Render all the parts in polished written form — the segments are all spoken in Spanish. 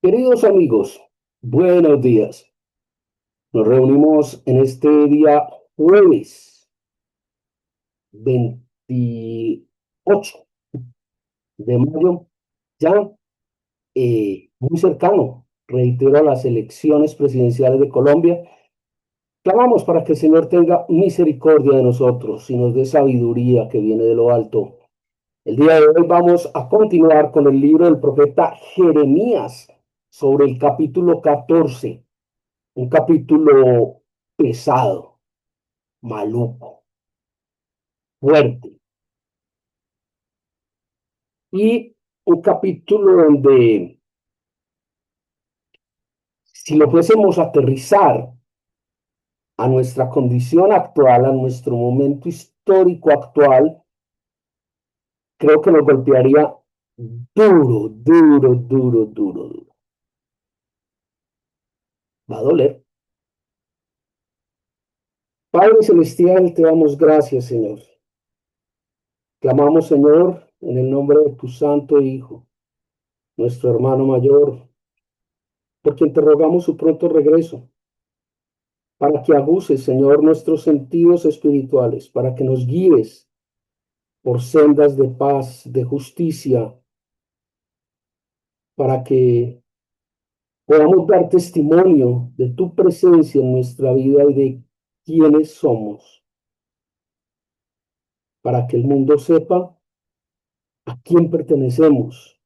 Queridos amigos, buenos días. Nos reunimos en este día jueves 28 de mayo, ya muy cercano, reitero, a las elecciones presidenciales de Colombia. Clamamos para que el Señor tenga misericordia de nosotros y nos dé sabiduría que viene de lo alto. El día de hoy vamos a continuar con el libro del profeta Jeremías sobre el capítulo 14. Un capítulo pesado, maluco, fuerte. Y un capítulo donde, si lo fuésemos a aterrizar a nuestra condición actual, a nuestro momento histórico actual, creo que nos golpearía duro, duro, duro, duro, duro. Va a doler. Padre Celestial, te damos gracias, Señor. Clamamos, Señor, en el nombre de tu Santo Hijo, nuestro hermano mayor, por quien te rogamos su pronto regreso, para que aguces, Señor, nuestros sentidos espirituales, para que nos guíes por sendas de paz, de justicia, para que podamos dar testimonio de tu presencia en nuestra vida y de quiénes somos, para que el mundo sepa a quién pertenecemos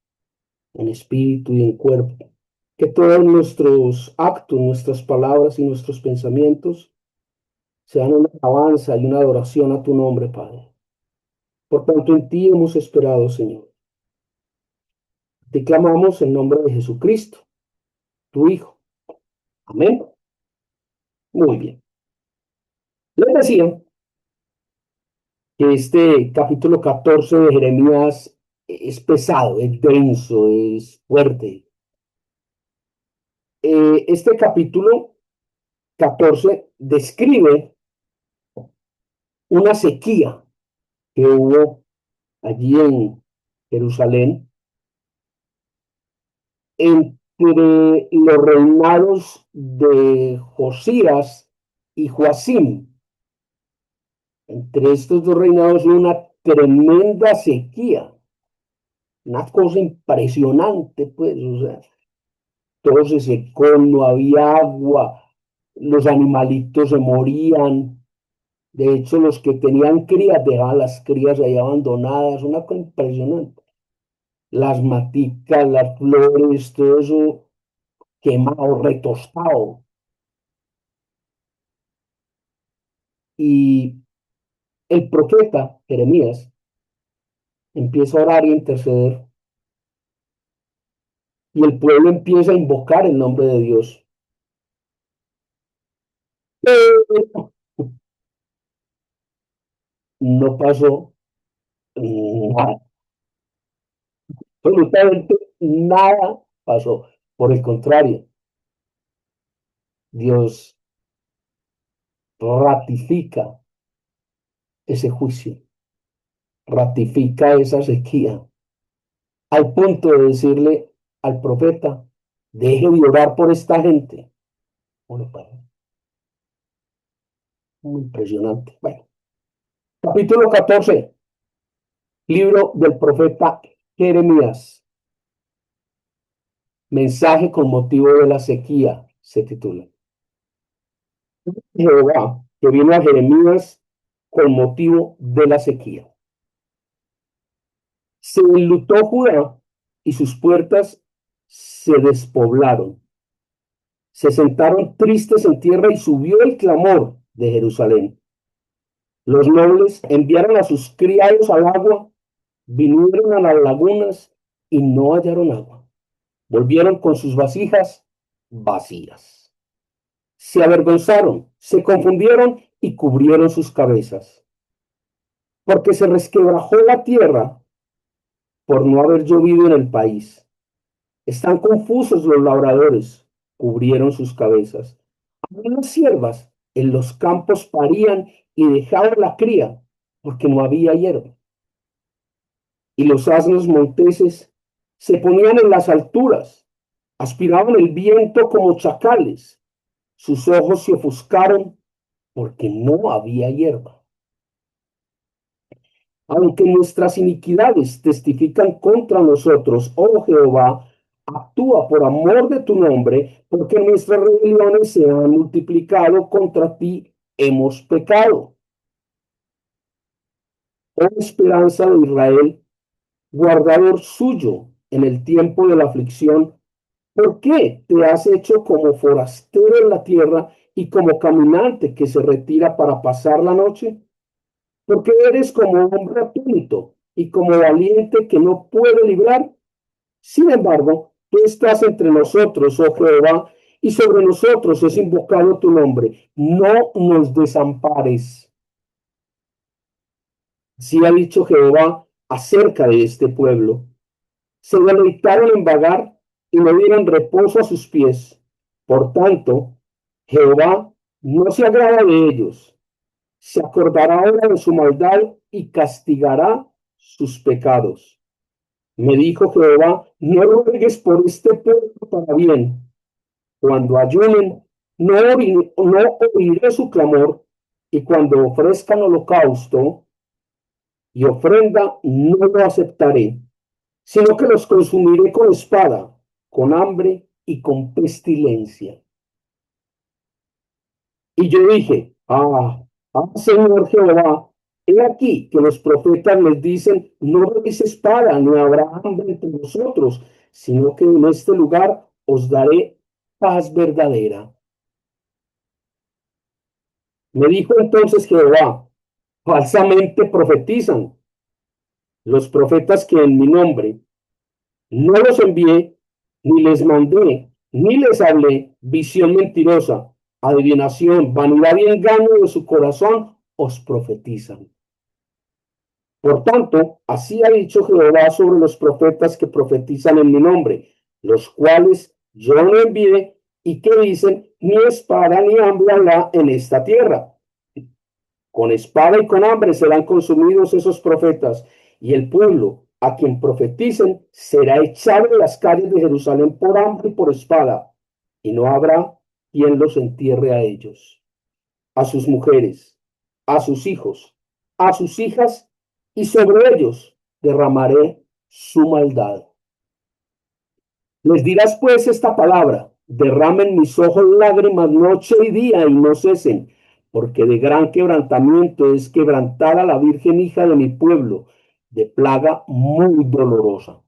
en espíritu y en cuerpo. Que todos nuestros actos, nuestras palabras y nuestros pensamientos sean una alabanza y una adoración a tu nombre, Padre. Por tanto, en ti hemos esperado, Señor. Te clamamos en nombre de Jesucristo, tu Hijo. Amén. Muy bien. Les decía que este capítulo 14 de Jeremías es pesado, es denso, es fuerte. Este capítulo 14 describe una sequía que hubo allí en Jerusalén entre los reinados de Josías y Joacim. Entre estos dos reinados hubo una tremenda sequía, una cosa impresionante, pues, o sea, todo se secó, no había agua, los animalitos se morían. De hecho, los que tenían crías dejaban las crías ahí abandonadas, una cosa impresionante. Las maticas, las flores, todo eso quemado, retostado. Y el profeta Jeremías empieza a orar y a interceder, y el pueblo empieza a invocar el nombre de Dios. Pero no pasó nada, absolutamente nada pasó. Por el contrario, Dios ratifica ese juicio, ratifica esa sequía, al punto de decirle al profeta, deje de orar por esta gente. Bueno, pues, muy impresionante. Bueno, capítulo 14, libro del profeta Jeremías. Mensaje con motivo de la sequía, se titula. Jehová, que vino a Jeremías con motivo de la sequía. Se enlutó Judá y sus puertas se despoblaron. Se sentaron tristes en tierra y subió el clamor de Jerusalén. Los nobles enviaron a sus criados al agua, vinieron a las lagunas y no hallaron agua. Volvieron con sus vasijas vacías. Se avergonzaron, se confundieron y cubrieron sus cabezas, porque se resquebrajó la tierra por no haber llovido en el país. Están confusos los labradores, cubrieron sus cabezas. Las siervas en los campos parían y dejaban la cría, porque no había hierba. Y los asnos monteses se ponían en las alturas, Aspiraban el viento como chacales. Sus ojos se ofuscaron porque no había hierba. Aunque nuestras iniquidades testifican contra nosotros, oh Jehová, actúa por amor de tu nombre, porque nuestras rebeliones se han multiplicado contra ti, hemos pecado. Oh esperanza de Israel, guardador suyo en el tiempo de la aflicción, ¿por qué te has hecho como forastero en la tierra y como caminante que se retira para pasar la noche? Porque eres como hombre atónito y como valiente que no puede librar. Sin embargo, tú estás entre nosotros, oh Jehová, y sobre nosotros es invocado tu nombre. No nos desampares. Sí ha dicho Jehová acerca de este pueblo. Se deleitaron en vagar y no dieron reposo a sus pies. Por tanto, Jehová no se agrada de ellos, se acordará ahora de su maldad y castigará sus pecados. Me dijo Jehová, no ruegues por este pueblo para bien. Cuando ayunen, no oiré su clamor, y cuando ofrezcan holocausto y ofrenda, no lo aceptaré, sino que los consumiré con espada, con hambre y con pestilencia. Y yo dije, Señor Jehová, he aquí que los profetas les dicen, no veis espada, ni habrá hambre entre vosotros, sino que en este lugar os daré paz verdadera. Me dijo entonces Jehová, falsamente profetizan los profetas que en mi nombre no los envié, ni les mandé, ni les hablé visión mentirosa, adivinación, vanidad y engaño de su corazón os profetizan. Por tanto, así ha dicho Jehová sobre los profetas que profetizan en mi nombre, los cuales yo no envié y que dicen, ni espada ni hambre habrá en esta tierra. Con espada y con hambre serán consumidos esos profetas, y el pueblo a quien profeticen será echado de las calles de Jerusalén por hambre y por espada, y no habrá quien los entierre a ellos, a sus mujeres, a sus hijos, a sus hijas, y sobre ellos derramaré su maldad. Les dirás pues esta palabra, derramen mis ojos lágrimas noche y día y no cesen, porque de gran quebrantamiento es quebrantada la Virgen hija de mi pueblo, de plaga muy dolorosa.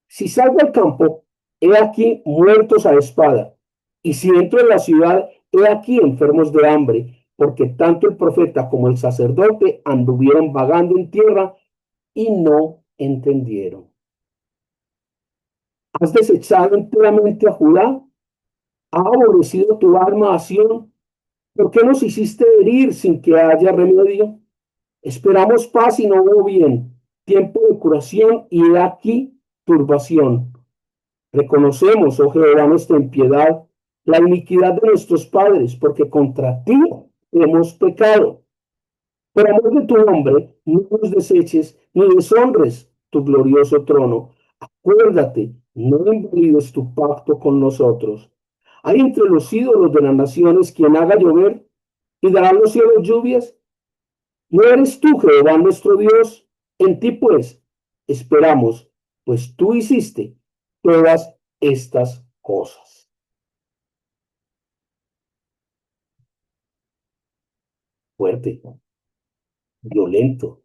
Si salgo al campo, he aquí muertos a espada, y si entro en la ciudad, he aquí enfermos de hambre, porque tanto el profeta como el sacerdote anduvieron vagando en tierra y no entendieron. ¿Has desechado enteramente a Judá? ¿Ha aborrecido tu alma a Sión? ¿Por qué nos hiciste herir sin que haya remedio? Esperamos paz y no hubo bien, tiempo de curación y he aquí turbación. Reconocemos, oh Jehová, nuestra impiedad, la iniquidad de nuestros padres, porque contra ti hemos pecado. Por amor de tu nombre, no nos deseches ni deshonres tu glorioso trono. Acuérdate, no invalides tu pacto con nosotros. Hay entre los ídolos de las naciones quien haga llover y dará los cielos lluvias. ¿No eres tú, Jehová, nuestro Dios? En ti, pues, esperamos, pues tú hiciste todas estas cosas. Fuerte, violento.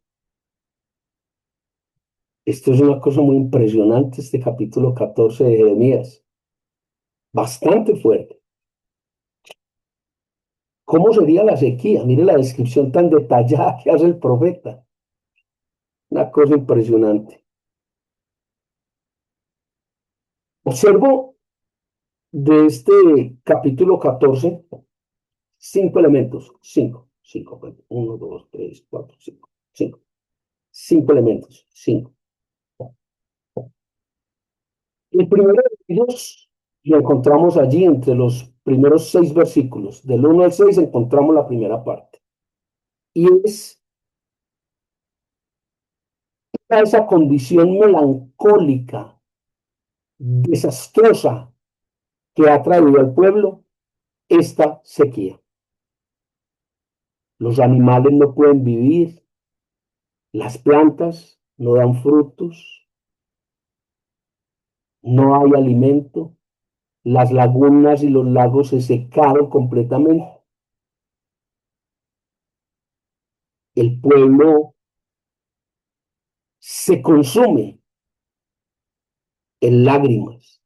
Esto es una cosa muy impresionante, este capítulo 14 de Jeremías. Bastante fuerte. ¿Cómo sería la sequía? Mire la descripción tan detallada que hace el profeta. Una cosa impresionante. Observo de este capítulo 14 cinco elementos. Cinco. Uno, dos, tres, cuatro, cinco. Cinco elementos. Cinco. El primero de ellos lo encontramos allí entre los primeros seis versículos. Del 1 al 6 encontramos la primera parte. Y es esa condición melancólica desastrosa que ha traído al pueblo esta sequía. Los animales no pueden vivir, las plantas no dan frutos, no hay alimento, las lagunas y los lagos se secaron completamente. El pueblo se consume en lágrimas.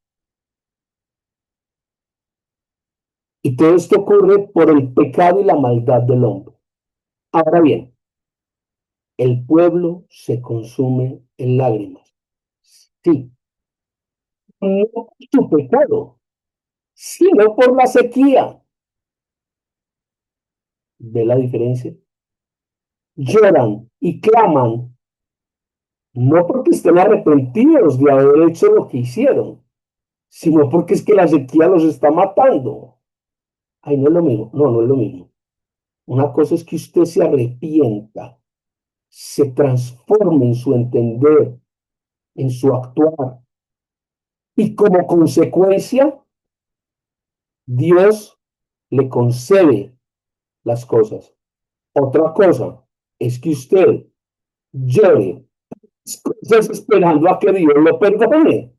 Y todo esto ocurre por el pecado y la maldad del hombre. Ahora bien, el pueblo se consume en lágrimas. Sí, no por su pecado, sino por la sequía. ¿Ve la diferencia? Lloran y claman, no porque estén arrepentidos de haber hecho lo que hicieron, sino porque es que la sequía los está matando. Ay, no es lo mismo, no es lo mismo. Una cosa es que usted se arrepienta, se transforme en su entender, en su actuar, y como consecuencia, Dios le concede las cosas. Otra cosa es que usted llore cosas esperando a que Dios lo perdone.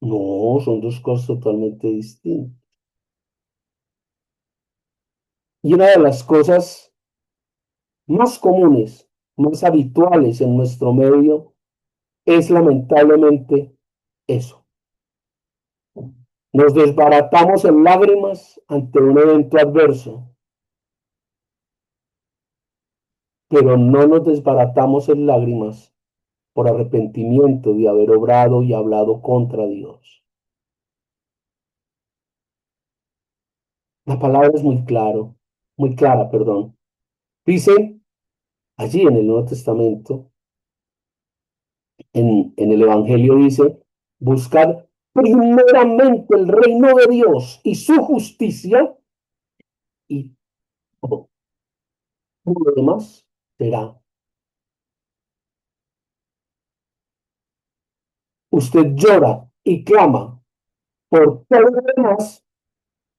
No, son dos cosas totalmente distintas. Y una de las cosas más comunes, más habituales en nuestro medio es lamentablemente eso. Nos desbaratamos en lágrimas ante un evento adverso, pero no nos desbaratamos en lágrimas por arrepentimiento de haber obrado y hablado contra Dios. La palabra es muy clara, perdón. Dice allí en el Nuevo Testamento, en el Evangelio dice, buscar primeramente el reino de Dios y su justicia y todo lo demás será. Usted llora y clama por todo lo demás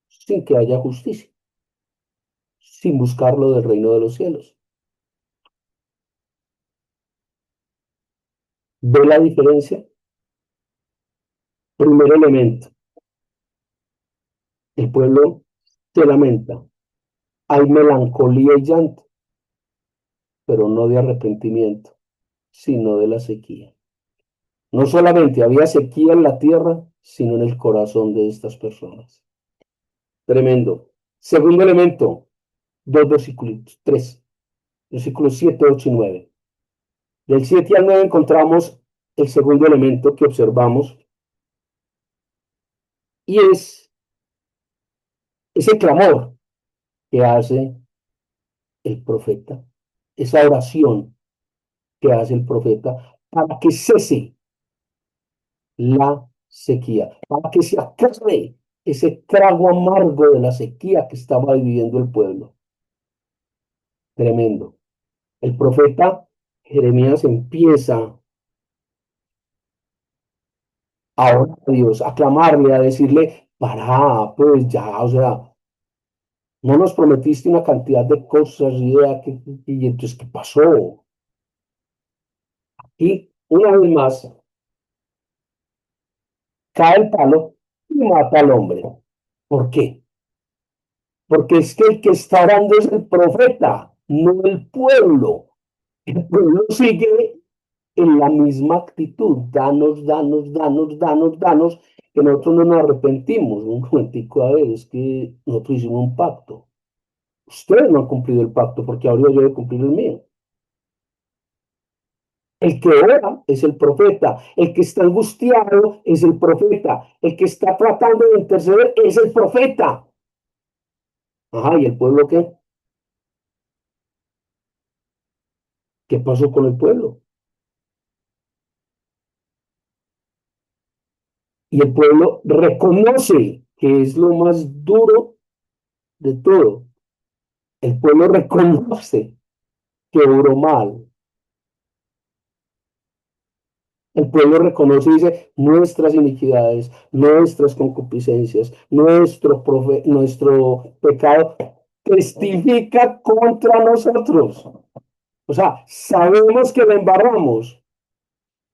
sin que haya justicia, sin buscarlo del reino de los cielos. ¿Ve la diferencia? Primer elemento, el pueblo se lamenta. Hay melancolía y llanto, pero no de arrepentimiento, sino de la sequía. No solamente había sequía en la tierra, sino en el corazón de estas personas. Tremendo. Segundo elemento, dos versículos, tres, versículos 7, 8 y 9. Del 7 al 9 encontramos el segundo elemento que observamos y es ese clamor que hace el profeta, esa oración que hace el profeta para que cese la sequía, para que se acabe ese trago amargo de la sequía que estaba viviendo el pueblo. Tremendo. El profeta Jeremías empieza a orar a Dios, a clamarle, a decirle, para, pues ya, o sea, no nos prometiste una cantidad de cosas y entonces, ¿qué pasó? Y una vez más, cae el palo y mata al hombre. ¿Por qué? Porque es que el que está orando es el profeta, no el pueblo. El pueblo sigue en la misma actitud, danos, danos, danos, danos, danos, que nosotros no nos arrepentimos. Un momentico, a ver, es que nosotros hicimos un pacto. Ustedes no han cumplido el pacto porque habría yo de cumplir el mío. El que ora es el profeta, el que está angustiado es el profeta, el que está tratando de interceder es el profeta. Ajá, ¿y el pueblo qué? ¿Qué pasó con el pueblo? Y el pueblo reconoce que es lo más duro de todo. El pueblo reconoce que obró mal, El pueblo reconoce y dice, nuestras iniquidades, nuestras concupiscencias, nuestro pecado testifica contra nosotros. O sea, sabemos que la embarramos,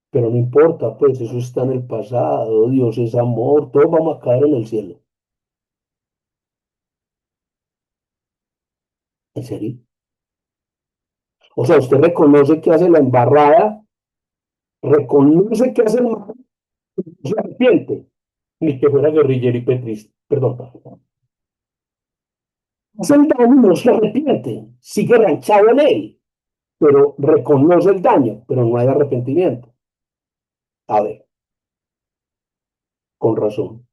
pero no importa, pues eso está en el pasado, Dios es amor, todos vamos a caer en el cielo. ¿En serio? O sea, usted reconoce que hace la embarrada, reconoce que hace el mal, y se arrepiente. Ni que fuera guerrillero y petrista, perdón. Hace el daño, no se arrepiente, sigue ranchado en él, pero reconoce el daño, pero no hay arrepentimiento. A ver, con razón.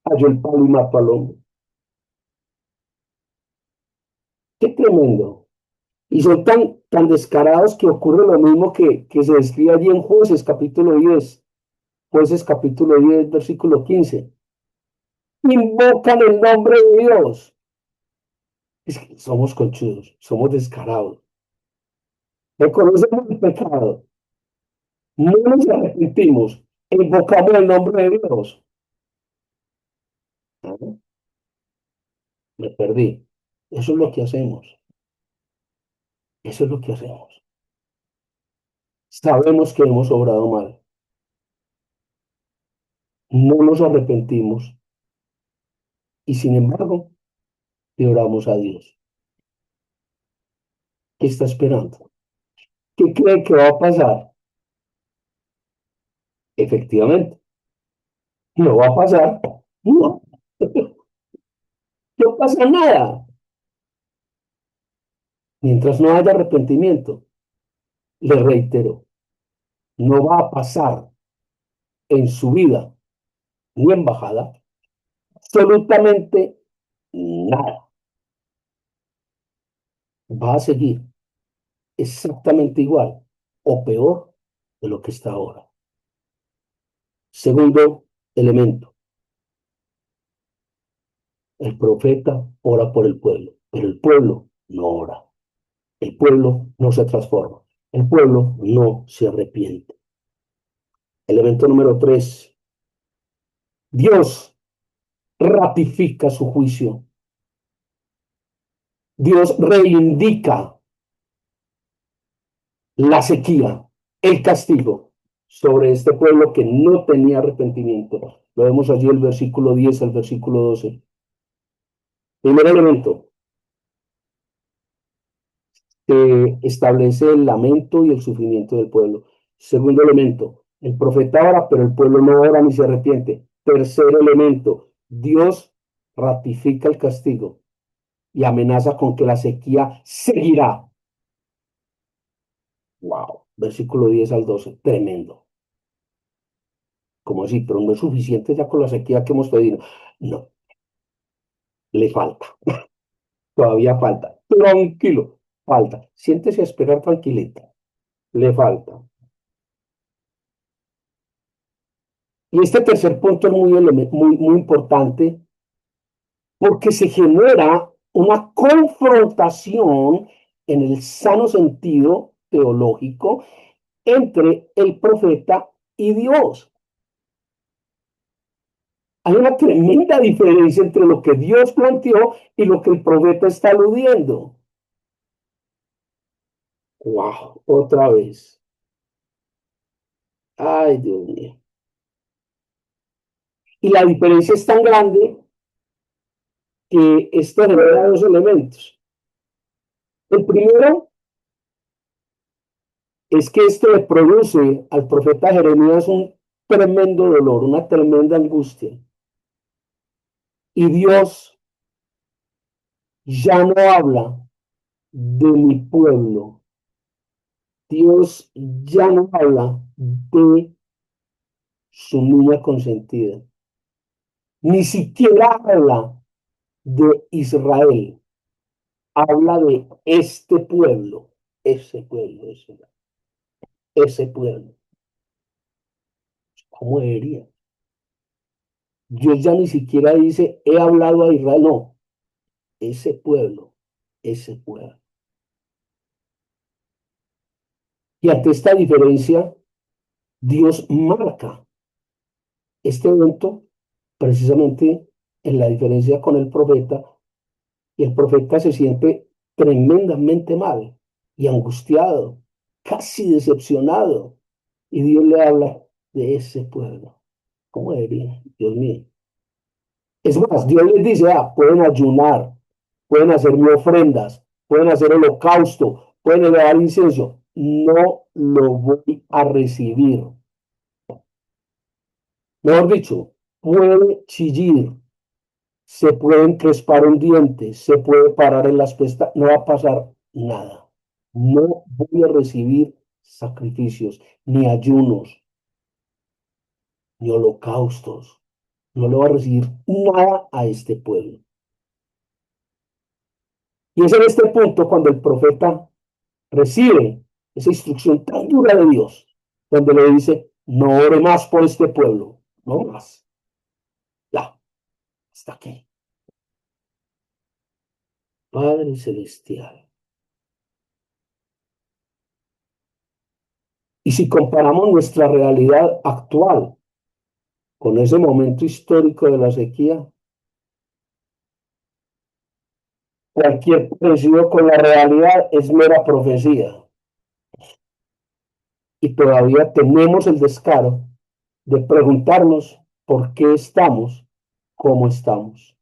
Halló el palo y mató al hombre. Qué tremendo. Y son tan descarados que ocurre lo mismo que se describe allí en Jueces capítulo 10. Jueces capítulo 10 versículo 15. Invocan el nombre de Dios. Es que somos conchudos, somos descarados. Reconocemos el pecado, no nos arrepentimos, invocamos el nombre de Dios. Ah, me perdí. Eso es lo que hacemos. Eso es lo que hacemos. Sabemos que hemos obrado mal. No nos arrepentimos y sin embargo le oramos a Dios. ¿Qué está esperando? ¿Qué cree que va a pasar? Efectivamente, no va a pasar. No, no pasa nada. Mientras no haya arrepentimiento, le reitero, no va a pasar en su vida ni en bajada absolutamente nada. Va a seguir exactamente igual o peor de lo que está ahora. Segundo elemento, el profeta ora por el pueblo, pero el pueblo no ora. El pueblo no se transforma. El pueblo no se arrepiente. Elemento número 3, Dios ratifica su juicio. Dios reivindica la sequía, el castigo sobre este pueblo que no tenía arrepentimiento. Lo vemos allí el versículo 10 al versículo 12. Primer elemento, establece el lamento y el sufrimiento del pueblo. Segundo elemento, el profeta ora, pero el pueblo no ora ni se arrepiente. Tercer elemento, Dios ratifica el castigo y amenaza con que la sequía seguirá. Wow, versículo 10 al 12, tremendo. Como así, pero no es suficiente ya con la sequía que hemos tenido. No, le falta, todavía falta. Tranquilo, falta. Siéntese a esperar tranquilita. Le falta. Y este tercer punto es muy importante porque se genera una confrontación en el sano sentido teológico entre el profeta y Dios. Hay una tremenda diferencia entre lo que Dios planteó y lo que el profeta está aludiendo. ¡Wow! Otra vez. Ay, Dios mío. Y la diferencia es tan grande que esto genera dos elementos. El primero es que esto le produce al profeta Jeremías un tremendo dolor, una tremenda angustia. Y Dios ya no habla de mi pueblo. Dios ya no habla de su niña consentida. Ni siquiera habla de Israel. Habla de este pueblo. Ese pueblo, ese pueblo. ¿Cómo debería? Dios ya ni siquiera dice, he hablado a Israel. No, ese pueblo, ese pueblo. Y ante esta diferencia, Dios marca este evento precisamente en la diferencia con el profeta, y el profeta se siente tremendamente mal y angustiado, casi decepcionado, y Dios le habla de ese pueblo. ¿Cómo diría? Dios mío. Es más, Dios les dice, pueden ayunar, pueden hacerme ofrendas, pueden hacer holocausto, pueden elevar incienso. No lo voy a recibir. Mejor dicho, puede chillir, se puede encrespar un diente, se puede parar en las pestañas, no va a pasar nada. No voy a recibir sacrificios, ni ayunos, ni holocaustos. No le va a recibir nada a este pueblo. Y es en este punto cuando el profeta recibe esa instrucción tan dura de Dios, donde le dice, no ore más por este pueblo, no más. Ya, hasta aquí. Padre Celestial. Y si comparamos nuestra realidad actual con ese momento histórico de la sequía, cualquier parecido con la realidad es mera profecía. Y todavía tenemos el descaro de preguntarnos por qué estamos como estamos.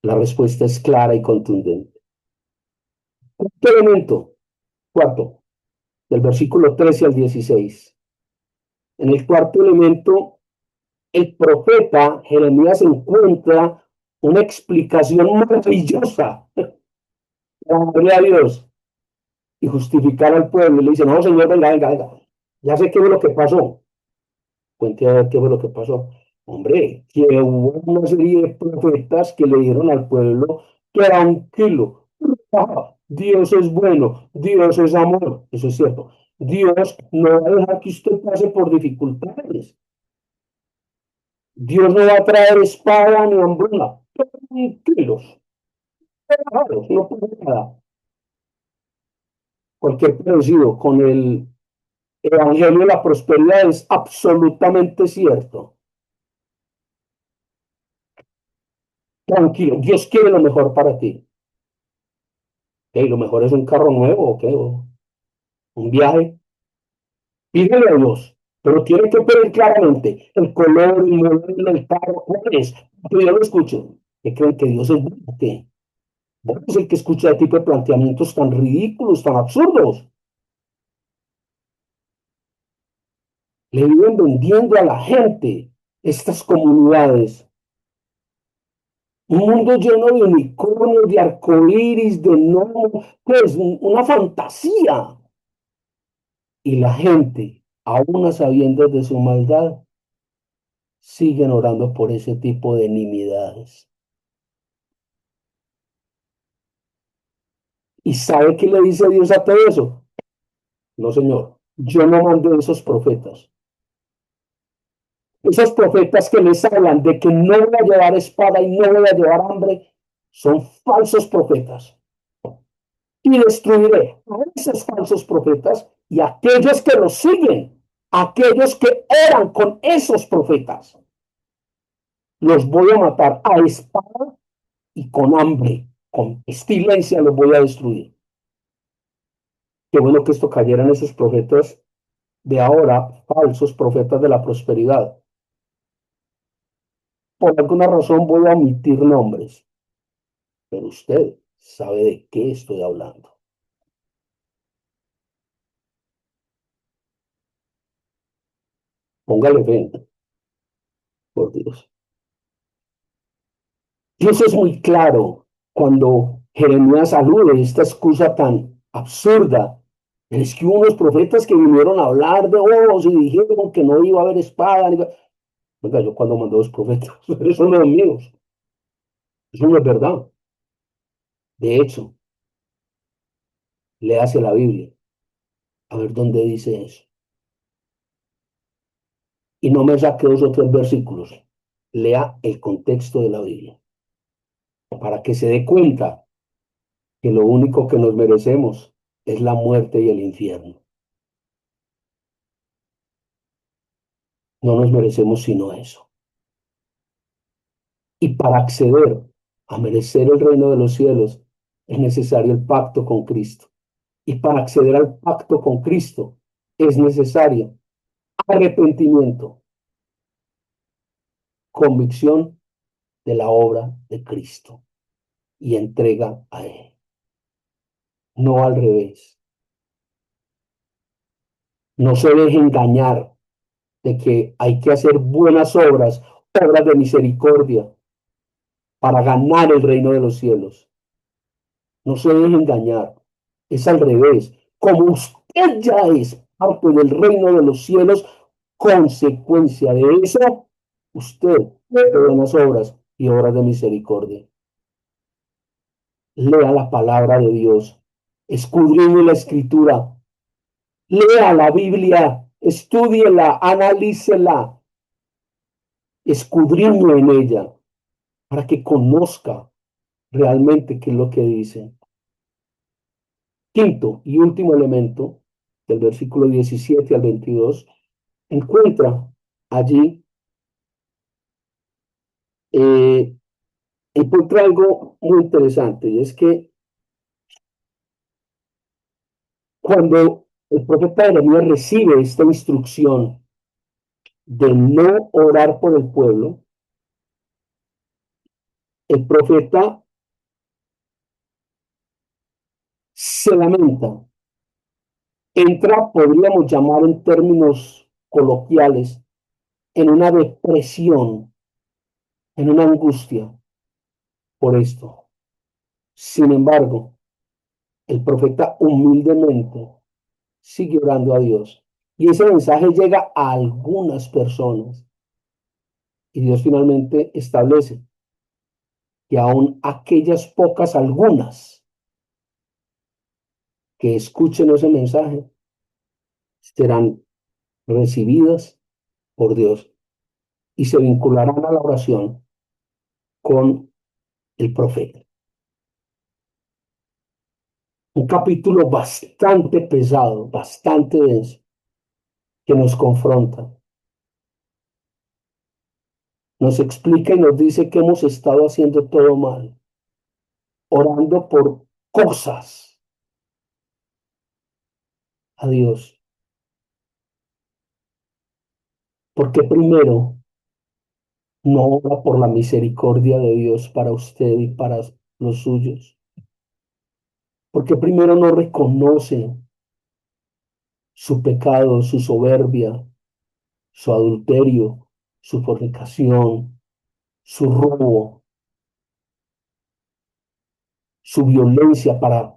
La respuesta es clara y contundente. ¿Qué elemento? Cuarto, del versículo 13 al 16. En el cuarto elemento, el profeta Jeremías encuentra una explicación maravillosa para darle a Dios y justificar al pueblo. Y le dice, no, señor, venga, venga, venga. Ya sé qué fue lo que pasó. Cuente a ver qué fue lo que pasó. Hombre, que hubo una serie de profetas que le dijeron al pueblo, tranquilo, Dios es bueno, Dios es amor. Eso es cierto. Dios no va a dejar que usted pase por dificultades. Dios no va a traer espada ni hambruna. Tranquilos, relajados, no pasa nada. Cualquier parecido con el Evangelio de la prosperidad es absolutamente cierto. Tranquilo, Dios quiere lo mejor para ti. Hey, lo mejor es un carro nuevo, ¿o qué? O un viaje. Pídele a Dios, pero tiene que pedir claramente el color, el modelo, el carro, cuál es. Que yo lo escuche. ¿Que creen que Dios es bueno? ¿Qué? Vos es el que escucha ese tipo de planteamientos tan ridículos, tan absurdos. Le viven vendiendo a la gente estas comunidades. Un mundo lleno de unicornios, de arcoíris, de gnomos, pues una fantasía. Y la gente, aún a sabiendas de su maldad, siguen orando por ese tipo de nimiedades. ¿Y sabe qué le dice Dios a todo eso? No, señor, yo no mandé esos profetas. Esos profetas que les hablan de que no voy a llevar espada y no voy a llevar hambre, son falsos profetas. Y destruiré a esos falsos profetas y a aquellos que los siguen, aquellos que oran con esos profetas. Los voy a matar a espada y con hambre, con pestilencia los voy a destruir. Qué bueno que esto cayera en esos profetas de ahora, falsos profetas de la prosperidad. Por alguna razón voy a omitir nombres, pero usted sabe de qué estoy hablando. Póngale fe, por Dios. Dios es muy claro cuando Jeremías alude a esta excusa tan absurda. Es que hubo unos profetas que vinieron a hablar de vos y dijeron que no iba a haber espada. Oiga, yo cuando mandé los profetas, esos son los míos. Eso no es verdad. De hecho, le hace la Biblia. A ver dónde dice eso. Y no me saque dos o tres versículos. Lea el contexto de la Biblia. para que se dé cuenta que lo único que nos merecemos es la muerte y el infierno. No nos merecemos sino eso. Y para acceder a merecer el reino de los cielos es necesario el pacto con Cristo. Y para acceder al pacto con Cristo es necesario arrepentimiento, convicción de la obra de Cristo y entrega a Él. No al revés. No se deje engañar de que hay que hacer buenas obras, obras de misericordia, para ganar el reino de los cielos. No se deje engañar. Es al revés. Como usted ya es parte del reino de los cielos, consecuencia de eso, usted de buenas obras y obras de misericordia. Lea la palabra de Dios. Escudriñe la escritura. Lea la Biblia. Estúdiela, analícela, escudriñe en ella para que conozca realmente qué es lo que dice. Quinto y último elemento, del versículo 17 al 22, encuentra allí, eh, encuentra algo muy interesante, y es que cuando el profeta Jeremías recibe esta instrucción de no orar por el pueblo, el profeta se lamenta, entra, podríamos llamar en términos coloquiales, en una depresión, en una angustia por esto. Sin embargo, el profeta humildemente sigue orando a Dios. Y ese mensaje llega a algunas personas. Y Dios finalmente establece que aún aquellas pocas, algunas que escuchen ese mensaje, serán recibidas por Dios y se vincularán a la oración con el profeta. Un capítulo bastante pesado, bastante denso, que nos confronta, nos explica y nos dice que hemos estado haciendo todo mal, orando por cosas a Dios. Porque primero no ora por la misericordia de Dios para usted y para los suyos. Porque primero no reconoce su pecado, su soberbia, su adulterio, su fornicación, su robo, su violencia para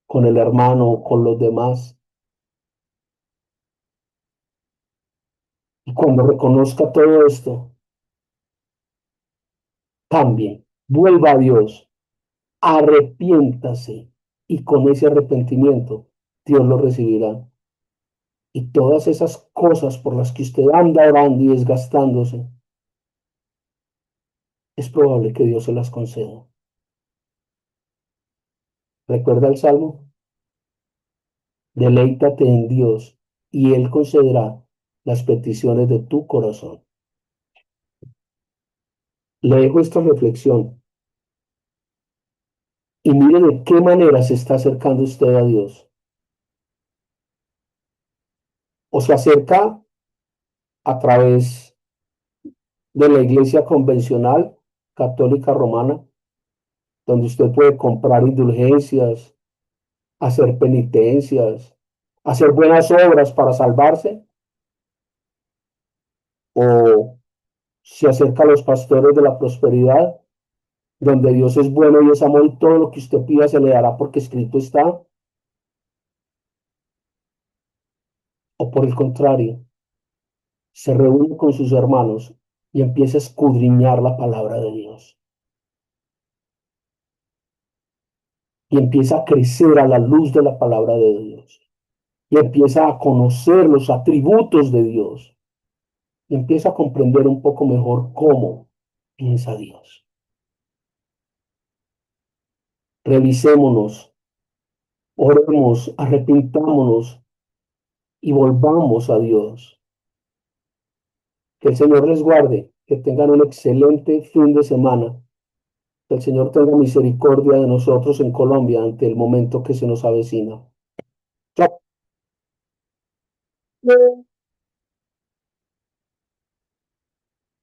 con el hermano, con los demás. Y cuando reconozca todo esto, cambie, vuelva a Dios, arrepiéntase y con ese arrepentimiento Dios lo recibirá. Y todas esas cosas por las que usted anda orando y desgastándose, es probable que Dios se las conceda. ¿Recuerda el Salmo? Deleítate en Dios y Él concederá las peticiones de tu corazón. Le dejo esta reflexión y mire de qué manera se está acercando usted a Dios. O se acerca a través de la iglesia convencional católica romana, donde usted puede comprar indulgencias, hacer penitencias, hacer buenas obras para salvarse, o se acerca a los pastores de la prosperidad, donde Dios es bueno y es amor y todo lo que usted pida se le dará porque escrito está, o por el contrario, se reúne con sus hermanos y empieza a escudriñar la palabra de Dios y empieza a crecer a la luz de la palabra de Dios y empieza a conocer los atributos de Dios y empieza a comprender un poco mejor cómo piensa Dios. Revisémonos, oremos, arrepintámonos y volvamos a Dios. Que el Señor les guarde, que tengan un excelente fin de semana. Que el Señor tenga misericordia de nosotros en Colombia ante el momento que se nos avecina. Chao.